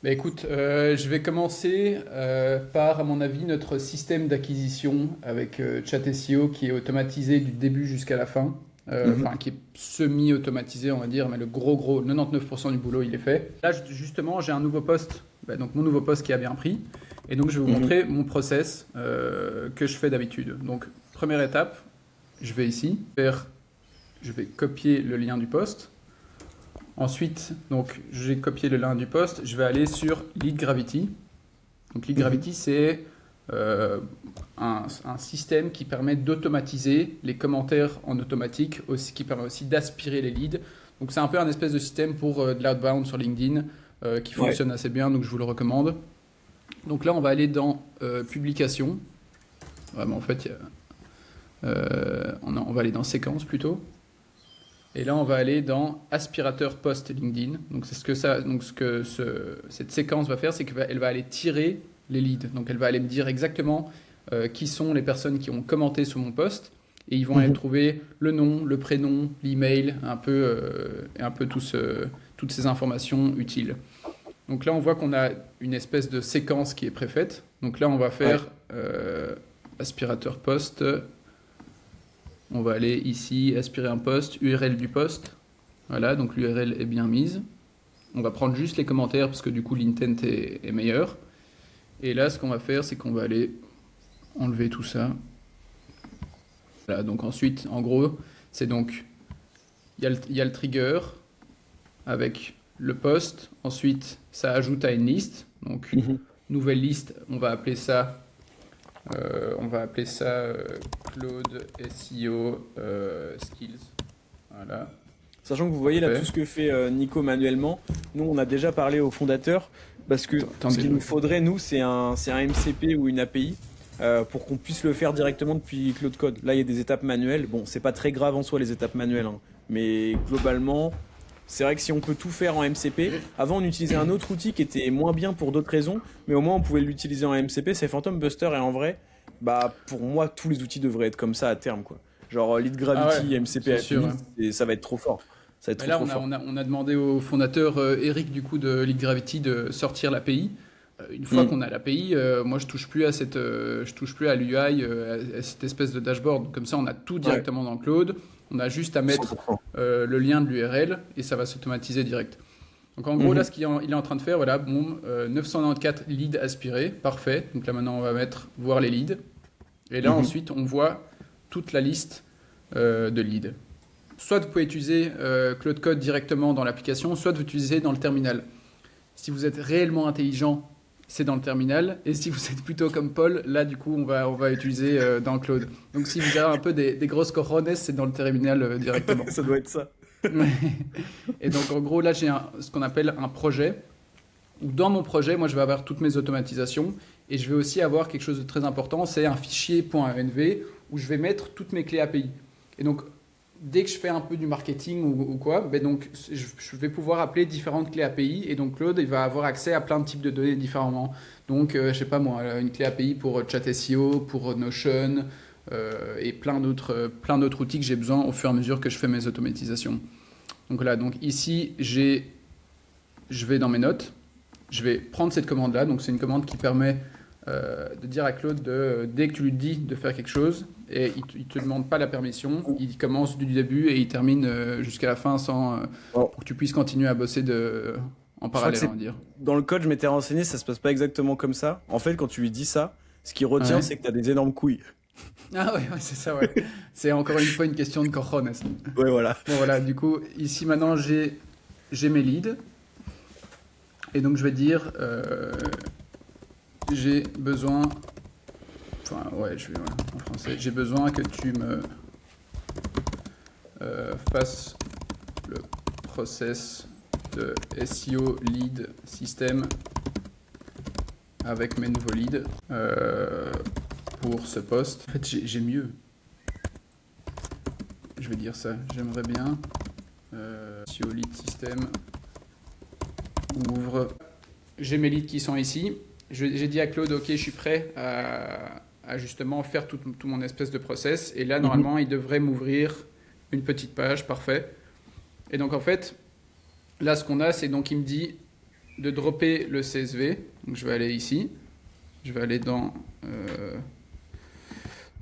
Bah écoute, je vais commencer par, à mon avis, notre système d'acquisition avec Chat SEO qui est automatisé du début jusqu'à la fin. Mhm. Enfin, qui est semi-automatisé, on va dire, mais le gros, 99% du boulot, il est fait. Là, justement, j'ai un nouveau poste, donc mon nouveau poste qui a bien pris. Et donc, je vais vous Mhm. montrer mon process que je fais d'habitude. Donc, première étape, je vais ici, je vais copier le lien du poste. Ensuite, donc, j'ai copié le lien du poste, je vais aller sur Lead Gravity. Donc, Lead Mhm. Gravity, c'est un système qui permet d'automatiser les commentaires en automatique, aussi, qui permet aussi d'aspirer les leads. Donc, c'est un peu un espèce de système pour de l'outbound sur LinkedIn qui Ouais. fonctionne assez bien, donc je vous le recommande. Donc là, on va aller dans Publication. Vraiment, en fait, on va aller dans Séquence plutôt. Et là, on va aller dans aspirateur post LinkedIn. Donc, c'est cette séquence va faire, c'est qu'elle va aller tirer les leads. Donc, elle va aller me dire exactement qui sont les personnes qui ont commenté sur mon post. Et ils vont aller Mhm. trouver le nom, le prénom, l'email, et un peu toutes ces informations utiles. Donc là, on voit qu'on a une espèce de séquence qui est préfaite. Donc là, on va Ouais. faire aspirateur post. On va aller ici, aspirer un post, URL du post. Voilà, donc l'URL est bien mise. On va prendre juste les commentaires parce que du coup l'intent est meilleur. Et là, ce qu'on va faire, c'est qu'on va aller enlever tout ça. Voilà, donc ensuite, en gros, c'est donc, il y a le trigger avec le post. Ensuite, ça ajoute à une liste. Donc, Mhm. nouvelle liste, on va appeler ça Claude SEO Skills. Voilà, Sachant que vous voyez là tout parfait. ce que fait Nico manuellement, nous on a déjà parlé au fondateur parce que ce Attendez, qu'il nous faudrait nous c'est un MCP ou une API pour qu'on puisse le faire directement depuis Claude Code. Là il y a des étapes manuelles, bon c'est pas très grave en soi les étapes manuelles, hein. Mais globalement c'est vrai que si on peut tout faire en MCP, avant on utilisait un autre outil qui était moins bien pour d'autres raisons, mais au moins on pouvait l'utiliser en MCP, c'est Phantom Buster et en vrai, bah pour moi tous les outils devraient être comme ça à terme quoi. Genre Lead Ah ouais, Gravity, MCP c'est sûr, API, ouais. ça va être trop fort. Ça va être Mais trop là, trop fort. on a demandé au fondateur Eric du coup de Lead Gravity de sortir l'API. Une fois Hmm. qu'on a l'API, moi je touche plus à l'UI, à cette espèce de dashboard. Comme ça, on a tout Ouais, directement dans Claude. On a juste à mettre 100%. le lien de l'URL et ça va s'automatiser direct. Donc en gros, là, Mhm. ce il est en train de faire, voilà, bon, 994 leads aspirés, parfait. Donc là maintenant, on va mettre voir les leads. Et là Mhm. ensuite, on voit toute la liste de leads. Soit vous pouvez utiliser Claude Code directement dans l'application, soit vous utilisez dans le terminal. Si vous êtes réellement intelligent, c'est dans le terminal. Et si vous êtes plutôt comme Paul, là du coup, on va utiliser dans Claude. Donc si vous avez un peu des grosses corones, c'est dans le terminal directement. Ça doit être ça. Ouais. Et donc en gros, là j'ai ce qu'on appelle un projet. Où dans mon projet, moi je vais avoir toutes mes automatisations. Et je vais aussi avoir quelque chose de très important, c'est un fichier .env où je vais mettre toutes mes clés API. Et donc dès que je fais un peu du marketing ou quoi, ben donc je vais pouvoir appeler différentes clés API et donc Claude il va avoir accès à plein de types de données différemment. Donc je sais pas moi, une clé API pour Chat SEO, pour Notion et plein d'autres outils que j'ai besoin au fur et à mesure que je fais mes automatisations. Donc là, donc ici je vais dans mes notes, je vais prendre cette commande là. Donc c'est une commande qui permet de dire à Claude dès que tu lui dis de faire quelque chose et il te demande pas la permission, il commence du début et il termine jusqu'à la fin Bon, pour que tu puisses continuer à bosser en je crois que parallèle, on c'est va dire. dans le code, je m'étais renseigné, ça se passe pas exactement comme ça. En fait, quand tu lui dis ça, ce qu'il retient, Ouais. c'est que t'as des énormes couilles. Ah ouais, c'est ça, ouais. C'est encore une fois une question de cojones. Ouais, voilà. Bon voilà, du coup, ici maintenant j'ai mes leads et donc je vais dire j'ai besoin, enfin ouais, en français, j'ai besoin que tu me fasses le process de SEO lead system avec mes nouveaux leads pour ce poste. En fait, j'ai mieux. Je vais dire ça. J'aimerais bien. SEO lead system. Ouvre. J'ai mes leads qui sont ici. J'ai dit à Claude, ok, je suis prêt à justement faire tout mon espèce de process. Et là, normalement, il devrait m'ouvrir une petite page. Parfait. Et donc, en fait, là, ce qu'on a, c'est donc il me dit de dropper le CSV. Donc, je vais aller ici. Je vais aller dans...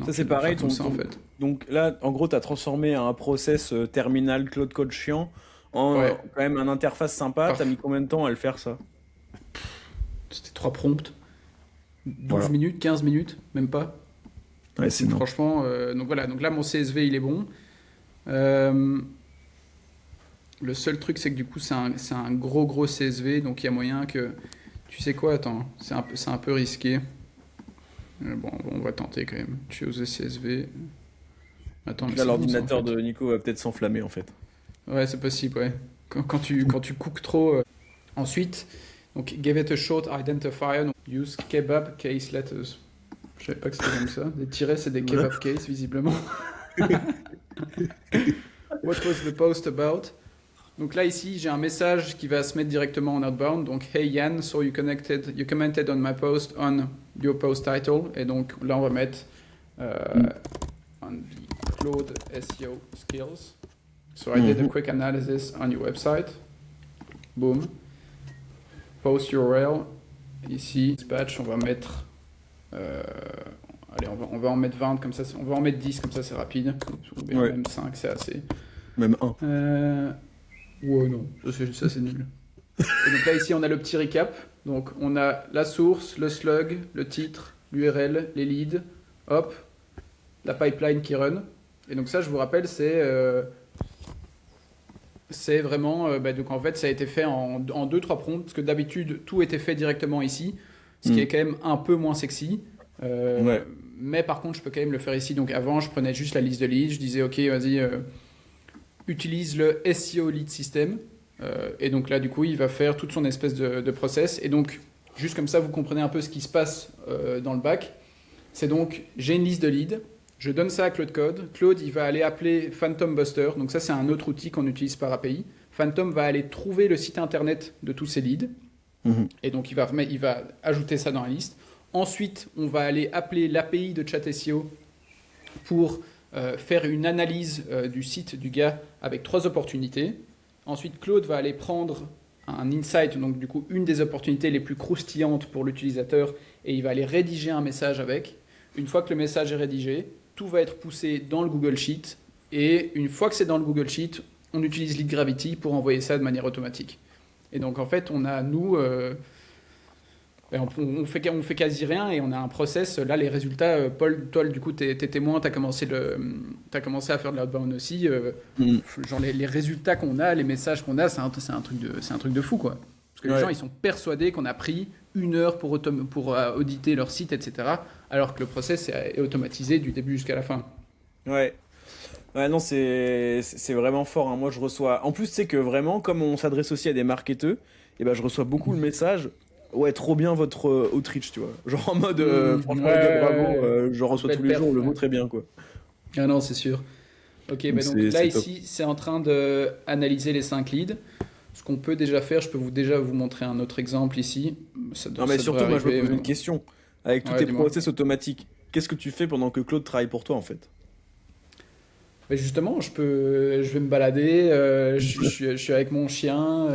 ça, c'est pareil. En fait. Donc là, en gros, tu as transformé un process terminal Claude Code chiant en quand même une interface sympa. Tu as mis combien de temps à le faire, ça? C'était 3 prompts. 12 minutes, 15 minutes, même pas. Ouais, c'est franchement, donc voilà. Donc là, mon CSV, il est bon. Le seul truc, c'est que du coup, c'est un gros CSV. Donc il y a moyen que... Tu sais quoi, attends, c'est un peu risqué. Bon, on va tenter quand même. Choose CSV. Attends, là, l'ordinateur de Nico va peut-être s'enflammer en fait. Ouais, c'est possible, ouais. Quand tu cookes trop. Ensuite, donc, give it a short identifier. Donc, use kebab case letters. Je savais pas que c'était comme ça. Des tirets, c'est des kebab case, visiblement. What was the post about? Donc là, ici, j'ai un message qui va se mettre directement en outbound. Donc, hey Yann, so you commented on my post on your post title. Et donc là, on va mettre on the Claude SEO skills. So I did a quick analysis on your website. Boom. Post URL. Ici, dispatch, on va mettre... allez, on va en mettre 20, comme ça, on va en mettre 10, comme ça, c'est rapide. Ou bien même 5, c'est assez. Même 1. Ouais, non, ça c'est nul. Et donc là, ici, on a le petit recap. Donc, on a la source, le slug, le titre, l'URL, les leads, hop, la pipeline qui run. Et donc ça, je vous rappelle, c'est vraiment... donc en fait, ça a été fait en 2-3 prompts, parce que d'habitude, tout était fait directement ici, ce qui est quand même un peu moins sexy. Mais par contre, je peux quand même le faire ici. Donc avant, je prenais juste la liste de leads, je disais, ok, vas-y... utilise le SEO lead system et donc là du coup il va faire toute son espèce de process et donc juste comme ça vous comprenez un peu ce qui se passe dans le back. C'est donc j'ai une liste de leads, je donne ça à Claude il va aller appeler Phantom Buster, donc ça c'est un autre outil qu'on utilise par API. Phantom va aller trouver le site internet de tous ces leads et donc il va ajouter ça dans la liste. Ensuite on va aller appeler l'API de chat SEO pour faire une analyse du site du gars avec 3 opportunités. Ensuite, Claude va aller prendre un insight, donc du coup une des opportunités les plus croustillantes pour l'utilisateur, et il va aller rédiger un message avec. Une fois que le message est rédigé, tout va être poussé dans le Google Sheet, et une fois que c'est dans le Google Sheet, on utilise Lead Gravity pour envoyer ça de manière automatique. Et donc en fait, on a nous... on fait quasi rien et on a un process. Là, les résultats, Paul, toi, du coup, t'es témoin, t'as commencé à faire de l'outbound aussi. Genre les résultats qu'on a, les messages qu'on a, c'est un truc de fou, quoi. Parce que les gens, ils sont persuadés qu'on a pris 1 heure pour auditer leur site, etc. Alors que le process est automatisé du début jusqu'à la fin. Ouais, non, c'est vraiment fort, hein. Moi, je reçois... En plus, c'est que vraiment, comme on s'adresse aussi à des marketeurs, et ben, je reçois beaucoup le message... Ouais, trop bien votre outreach, tu vois. Genre en mode, franchement, les gars, bravo, je reçois tous les jours, on le vaut très bien, quoi. Ah non, c'est sûr. Ok, donc là, ici, c'est en train d'analyser les 5 leads. Ce qu'on peut déjà faire, je peux déjà vous montrer un autre exemple ici. Non, mais surtout, moi, je me pose une question. Avec tous tes process automatiques, qu'est-ce que tu fais pendant que Claude travaille pour toi, en fait? Mais justement, je vais me balader, je suis avec mon chien...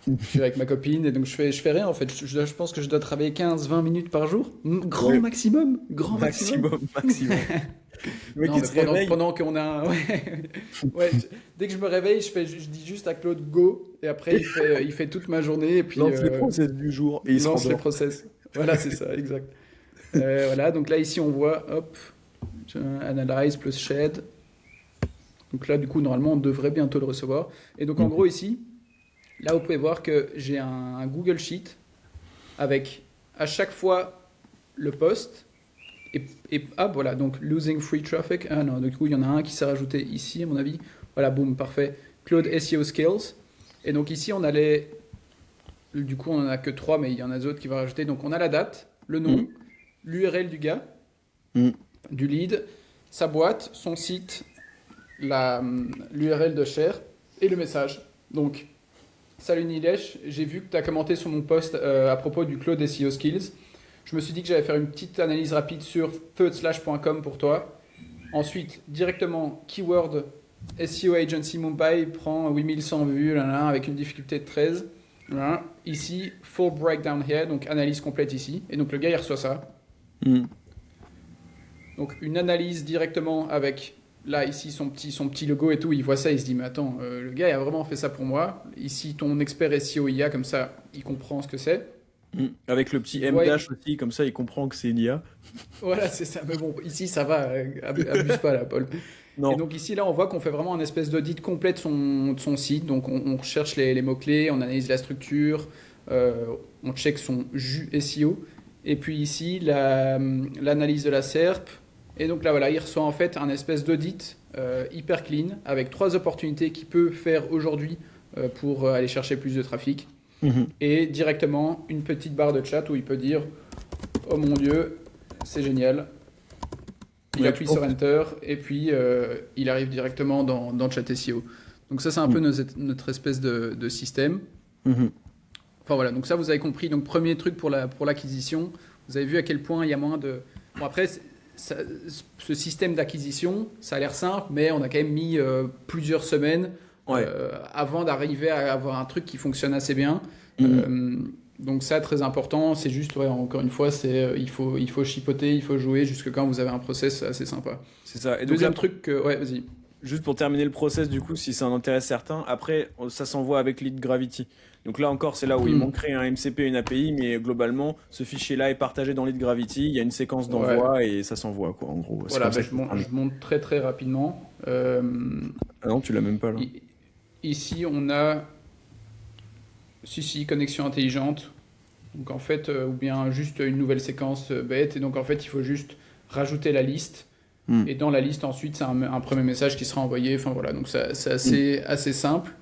je suis avec ma copine et donc je fais rien en fait. Je pense que je dois travailler 15-20 minutes par jour. Grand maximum. Maximum. Mais pendant qu'on a... dès que je me réveille, je dis juste à Claude go et après il fait toute ma journée. Et puis, lance les process du jour et il lance les process. Voilà, c'est ça, exact. Voilà, donc là ici on voit, hop, analyze plus shed. Donc là du coup normalement on devrait bientôt le recevoir. Et donc en gros ici... Là, vous pouvez voir que j'ai un Google Sheet avec à chaque fois le post et voilà, donc losing free traffic. Ah non, du coup, il y en a un qui s'est rajouté ici, à mon avis. Voilà, boum, parfait. Claude SEO Skills. Et donc ici, on a Du coup, on en a que 3, mais il y en a d'autres qui vont rajouter. Donc, on a la date, le nom, Mm. l'URL du gars, Mm. du lead, sa boîte, son site, l'URL de share et le message. Donc, salut Nilesh, j'ai vu que tu as commenté sur mon post à propos du Cloud SEO Skills. Je me suis dit que j'allais faire une petite analyse rapide sur feu.com pour toi. Ensuite, directement, keyword SEO Agency Mumbai prend 8100 vues là, là, avec une difficulté de 13. Là. Ici, full breakdown here, donc analyse complète ici. Et donc le gars, il reçoit ça. Mm. Donc une analyse directement avec, là, ici, son petit logo et tout. Il voit ça, il se dit, mais attends, le gars, il a vraiment fait ça pour moi. Ici, ton expert SEO IA, comme ça, il comprend ce que c'est. Mm. Avec le petit Il M voit- dash aussi, comme ça il comprend que c'est une IA. Voilà, c'est ça. Mais bon, ici, ça va. Abuse pas, là, Paul. Et Non. donc ici, là, on voit qu'on fait vraiment un espèce d'audit complet de son site. Donc on recherche les mots-clés, on analyse la structure, on check son jus SEO. Et puis ici, l'analyse de la SERP. Et donc là, voilà, il reçoit en fait un espèce d'audit hyper clean avec 3 opportunités qu'il peut faire aujourd'hui pour aller chercher plus de trafic. Mhm. Et directement, une petite barre de chat où il peut dire oh mon Dieu, c'est génial. Il Ouais, appuie sur Enter et puis il arrive directement dans Chat SEO. Donc ça, c'est un peu notre espèce de système. Mhm. Enfin voilà, donc ça, vous avez compris. Donc premier truc pour l'acquisition, vous avez vu à quel point il y a moins de... Bon après, ce système d'acquisition, ça a l'air simple, mais on a quand même mis plusieurs semaines Ouais. avant d'arriver à avoir un truc qui fonctionne assez bien. Mhm. Donc ça, très important, c'est juste, ouais, encore une fois, il faut chipoter, il faut jouer jusque quand vous avez un process assez sympa. C'est ça. Et donc Deuxième là, truc, ouais, vas-y. juste pour terminer le process, du coup, si ça en intéresse certains, après, ça s'envoie avec Lead Gravity. Donc là encore, c'est là où il Hmm. manquerait un MCP et une API, mais globalement, ce fichier-là est partagé dans Lead Gravity, il y a une séquence Ouais. d'envoi et ça s'envoie, quoi, en gros. C'est Voilà, comme bah, ça que ça se termine. je monte très très rapidement. Ah non, tu l'as même pas là. I- Ici, on a, si, connexion intelligente. Donc en fait, ou bien juste une nouvelle séquence bête. Et donc en fait, il faut juste rajouter la liste. Hmm. Et dans la liste, ensuite, c'est un premier message qui sera envoyé. Enfin voilà, donc c'est assez simple.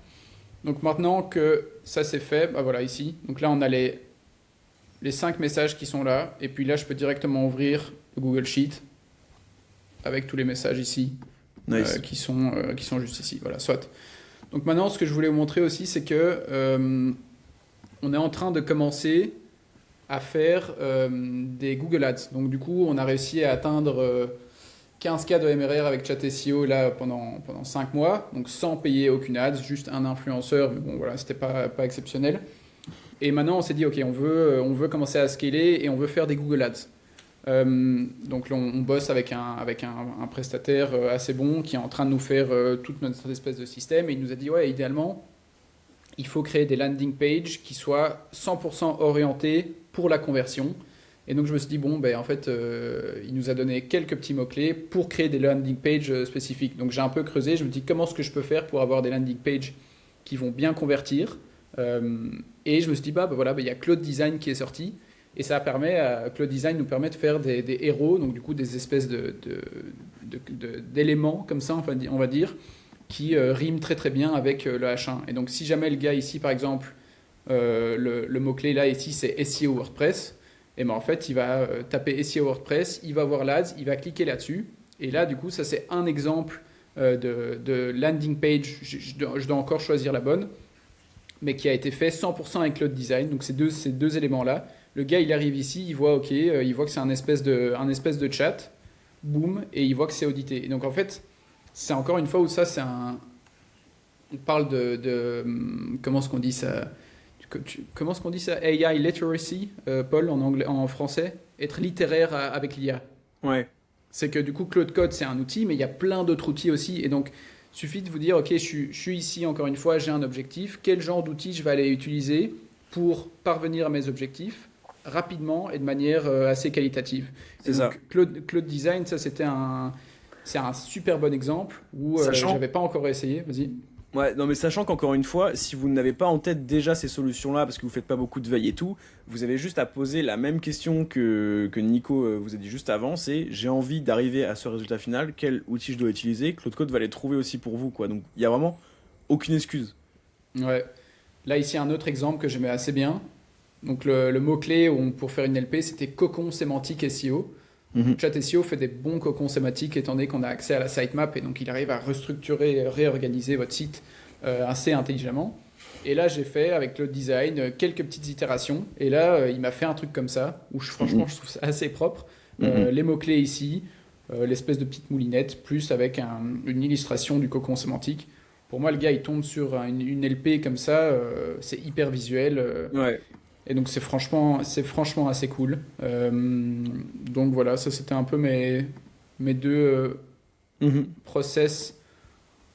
Donc maintenant que ça c'est fait, bah voilà ici. Donc là, on a les 5 messages qui sont là. Et puis là, je peux directement ouvrir le Google Sheet avec tous les messages ici Nice. qui sont juste ici. Voilà, soit. Donc maintenant, ce que je voulais vous montrer aussi, c'est que on est en train de commencer à faire des Google Ads. Donc du coup, on a réussi à atteindre 15K de MRR avec Chat SEO là pendant 5 mois, donc sans payer aucune ads, juste un influenceur, mais bon voilà, c'était pas exceptionnel. Et maintenant, on s'est dit, ok, on veut commencer à scaler et on veut faire des Google Ads. Donc là, on bosse avec un prestataire assez bon qui est en train de nous faire toute notre espèce de système. Et il nous a dit, ouais, idéalement, il faut créer des landing pages qui soient 100% orientés pour la conversion. Et donc je me suis dit, bon, ben, en fait, il nous a donné quelques petits mots-clés pour créer des landing pages spécifiques. Donc j'ai un peu creusé, je me dis, comment est-ce que je peux faire pour avoir des landing pages qui vont bien convertir. Et je me suis dit, bah voilà, il y a Cloud Design qui est sorti. Et ça permet, Cloud Design nous permet de faire des héros, donc du coup des espèces d'éléments comme ça, enfin, on va dire, qui riment très très bien avec le H1. Et donc si jamais le gars ici, par exemple, le mot-clé là ici c'est SEO WordPress, et ben en fait il va taper SEO WordPress, il va voir l'ADS, il va cliquer là-dessus. Et là du coup ça c'est un exemple de landing page, je dois encore choisir la bonne, mais qui a été fait 100% avec Cloud Design. Donc ces deux éléments-là. Le gars, il arrive ici, il voit OK, il voit que c'est un espèce de chat, boum, et il voit que c'est audité. Et donc en fait, c'est encore une fois où ça, c'est un... On parle comment est-ce qu'on dit ça? Comment est-ce qu'on dit ça? AI literacy, Paul, en anglais, en français. Être littéraire avec l'IA. Ouais. C'est que du coup, Claude Code, c'est un outil, mais il y a plein d'autres outils aussi. Et donc, suffit de vous dire, OK, je suis ici, encore une fois, j'ai un objectif. Quel genre d'outils je vais aller utiliser pour parvenir à mes objectifs rapidement et de manière assez qualitative. C'est Et ça. donc, Claude Design, ça, c'est un super bon exemple où Sachant j'avais pas encore essayé. Vas-y. Ouais, non mais sachant qu'encore une fois, si vous n'avez pas en tête déjà ces solutions-là, parce que vous faites pas beaucoup de veille et tout, vous avez juste à poser la même question que Nico vous a dit juste avant, c'est j'ai envie d'arriver à ce résultat final, quel outil je dois utiliser, Claude Code va les trouver aussi pour vous, quoi. Donc il y a vraiment aucune excuse. Ouais. Là, ici, un autre exemple que j'aimais assez bien. Donc, le mot-clé pour faire une LP, c'était cocon sémantique SEO. Mhm. Chat SEO fait des bons cocons sémantiques étant donné qu'on a accès à la sitemap et donc il arrive à restructurer, réorganiser votre site assez intelligemment. Et là, j'ai fait avec le design quelques petites itérations. Et là, il m'a fait un truc comme ça, où franchement, je trouve ça assez propre. Mhm. Les mots-clés ici, l'espèce de petite moulinette, plus avec une illustration du cocon sémantique. Pour moi, le gars, il tombe sur une LP comme ça, c'est hyper visuel. Ouais. Et donc, c'est franchement assez cool. Donc voilà, ça, c'était un peu mes Mhm. process,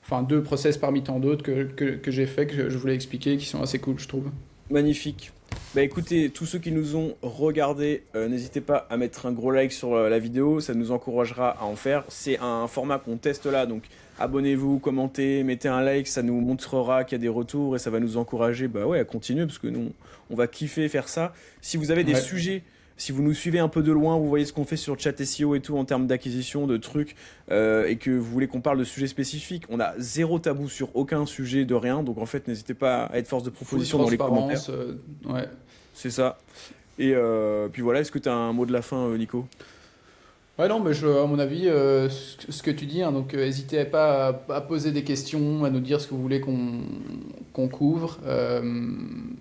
enfin deux process parmi tant d'autres que j'ai fait, que je voulais expliquer, qui sont assez cool, je trouve. Magnifique. Bah écoutez, tous ceux qui nous ont regardés, n'hésitez pas à mettre un gros like sur la vidéo, ça nous encouragera à en faire. C'est un format qu'on teste là, donc abonnez-vous, commentez, mettez un like, ça nous montrera qu'il y a des retours et ça va nous encourager bah ouais, à continuer parce que nous, on va kiffer faire ça. Si vous avez des Ouais. sujets, si vous nous suivez un peu de loin, vous voyez ce qu'on fait sur Chat SEO et tout en termes d'acquisition, de trucs, et que vous voulez qu'on parle de sujets spécifiques, on a zéro tabou sur aucun sujet de rien, donc en fait n'hésitez pas à être force de Full proposition dans les commentaires. transparence, ouais. C'est ça. Et puis voilà, est-ce que tu as un mot de la fin, Nico? Ouais, non, mais à mon avis, ce que tu dis, hein, donc n'hésitez pas à poser des questions, à nous dire ce que vous voulez qu'on couvre,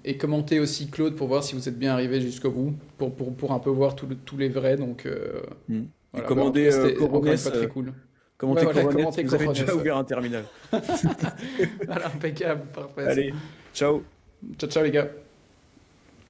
et commentez aussi Claude pour voir si vous êtes bien arrivé jusqu'au bout, pour un peu voir tous les vrais, donc Hmm. Et voilà, bah, en tout commandez cas, c'était encore une Coronet, fois très cool. Ouais, commentez voilà, Coronet si commentez vous avez Coronet, déjà ouais. ouvert un terminal. Voilà, impeccable, parfait ça. Allez, ciao! Ciao, ciao les gars.